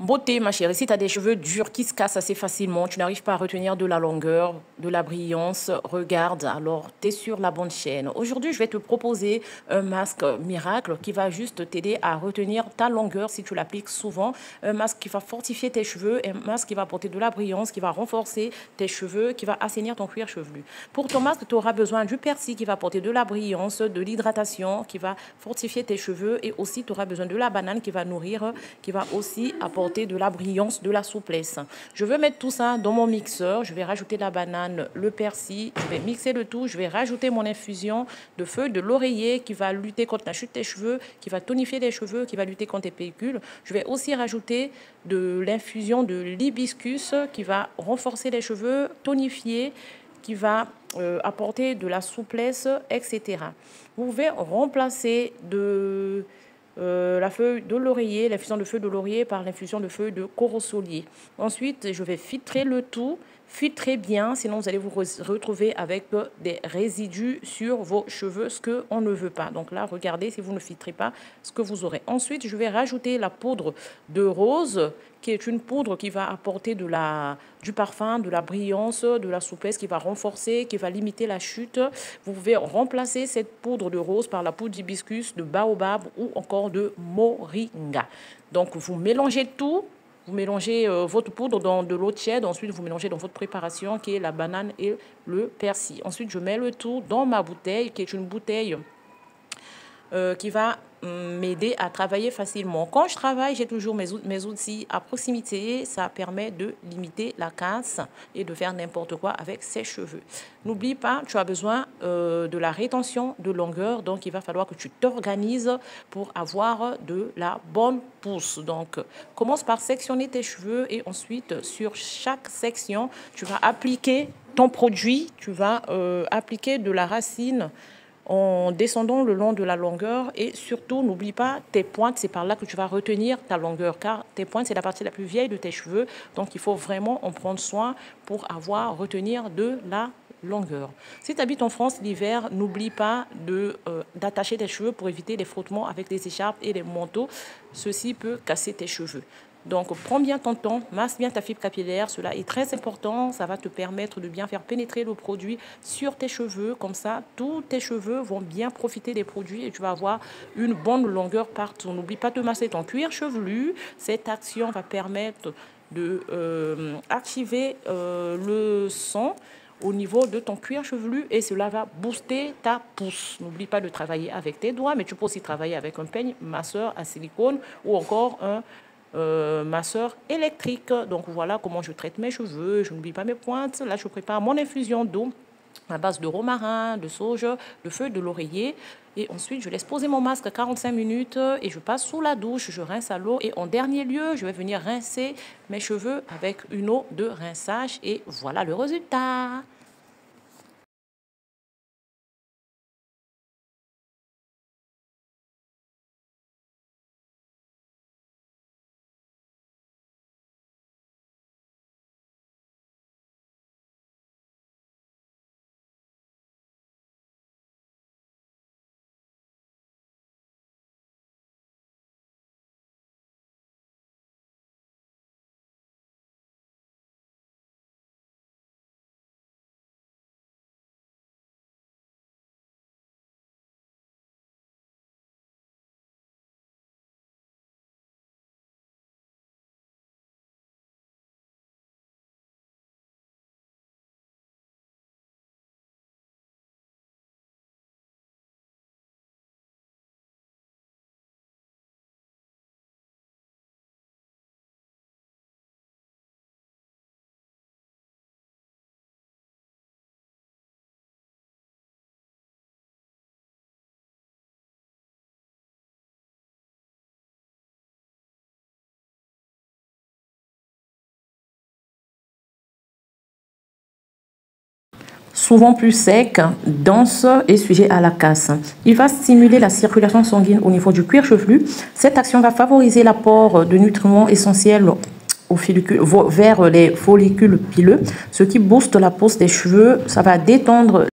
Beauté, ma chérie, si tu as des cheveux durs qui se cassent assez facilement, tu n'arrives pas à retenir de la longueur, de la brillance, regarde, alors tu es sur la bonne chaîne. Aujourd'hui, je vais te proposer un masque miracle qui va juste t'aider à retenir ta longueur si tu l'appliques souvent. Un masque qui va fortifier tes cheveux, un masque qui va apporter de la brillance, qui va renforcer tes cheveux, qui va assainir ton cuir chevelu. Pour ton masque, tu auras besoin du persil qui va apporter de la brillance, de l'hydratation, qui va fortifier tes cheveux, et aussi tu auras besoin de la banane qui va nourrir, qui va aussi apporter de la brillance, de la souplesse. Je veux mettre tout ça dans mon mixeur. Je vais rajouter la banane, le persil. Je vais mixer le tout. Je vais rajouter mon infusion de feuilles de l'oreiller qui va lutter contre la chute des cheveux, qui va tonifier les cheveux, qui va lutter contre les pellicules. Je vais aussi rajouter de l'infusion de l'hibiscus qui va renforcer les cheveux, tonifier, qui va apporter de la souplesse, etc. Vous pouvez remplacer la feuille de laurier, l'infusion de feuilles de laurier par l'infusion de feuilles de corosolier. Ensuite, je vais filtrer le tout. Filtrez bien, sinon vous allez vous retrouver avec des résidus sur vos cheveux, ce qu'on ne veut pas. Donc là, regardez si vous ne filtrez pas ce que vous aurez. Ensuite, je vais rajouter la poudre de rose, qui est une poudre qui va apporter du parfum, de la brillance, de la souplesse, qui va renforcer, qui va limiter la chute. Vous pouvez remplacer cette poudre de rose par la poudre d'hibiscus, de baobab ou encore de moringa. Donc, vous mélangez tout. Vous mélangez votre poudre dans de l'eau tiède. Ensuite, vous mélangez dans votre préparation qui est la banane et le persil. Ensuite, je mets le tout dans ma bouteille, qui est une bouteille qui va m'aider à travailler facilement. Quand je travaille, j'ai toujours mes outils à proximité. Ça permet de limiter la casse et de faire n'importe quoi avec ses cheveux. N'oublie pas, tu as besoin de la rétention de longueur. Donc, il va falloir que tu t'organises pour avoir de la bonne pousse. Donc, commence par sectionner tes cheveux et ensuite, sur chaque section, tu vas appliquer ton produit. Tu vas appliquer de la racine en descendant le long de la longueur, et surtout n'oublie pas tes pointes, c'est par là que tu vas retenir ta longueur, car tes pointes c'est la partie la plus vieille de tes cheveux, donc il faut vraiment en prendre soin pour retenir de la longueur. Si tu habites en France l'hiver, n'oublie pas d'attacher tes cheveux pour éviter les frottements avec les écharpes et les manteaux, ceci peut casser tes cheveux. Donc, prends bien ton temps, masse bien ta fibre capillaire, cela est très important, ça va te permettre de bien faire pénétrer le produit sur tes cheveux, comme ça, tous tes cheveux vont bien profiter des produits et tu vas avoir une bonne longueur partout. N'oublie pas de masser ton cuir chevelu, cette action va permettre d'activer le son au niveau de ton cuir chevelu et cela va booster ta pousse. N'oublie pas de travailler avec tes doigts, mais tu peux aussi travailler avec un peigne masseur à silicone ou encore un masseur électrique. Donc voilà comment je traite mes cheveux. Je n'oublie pas mes pointes. Là, je prépare mon infusion d'eau à base de romarin, de sauge, de feuilles de l'oreiller. Et ensuite, je laisse poser mon masque 45 minutes et je passe sous la douche. Je rince à l'eau. Et en dernier lieu, je vais venir rincer mes cheveux avec une eau de rinçage. Et voilà le résultat. Souvent plus sec, dense et sujet à la casse. Il va stimuler la circulation sanguine au niveau du cuir chevelu. Cette action va favoriser l'apport de nutriments essentiels vers les follicules pileux, ce qui booste la pousse des cheveux. Ça va détendre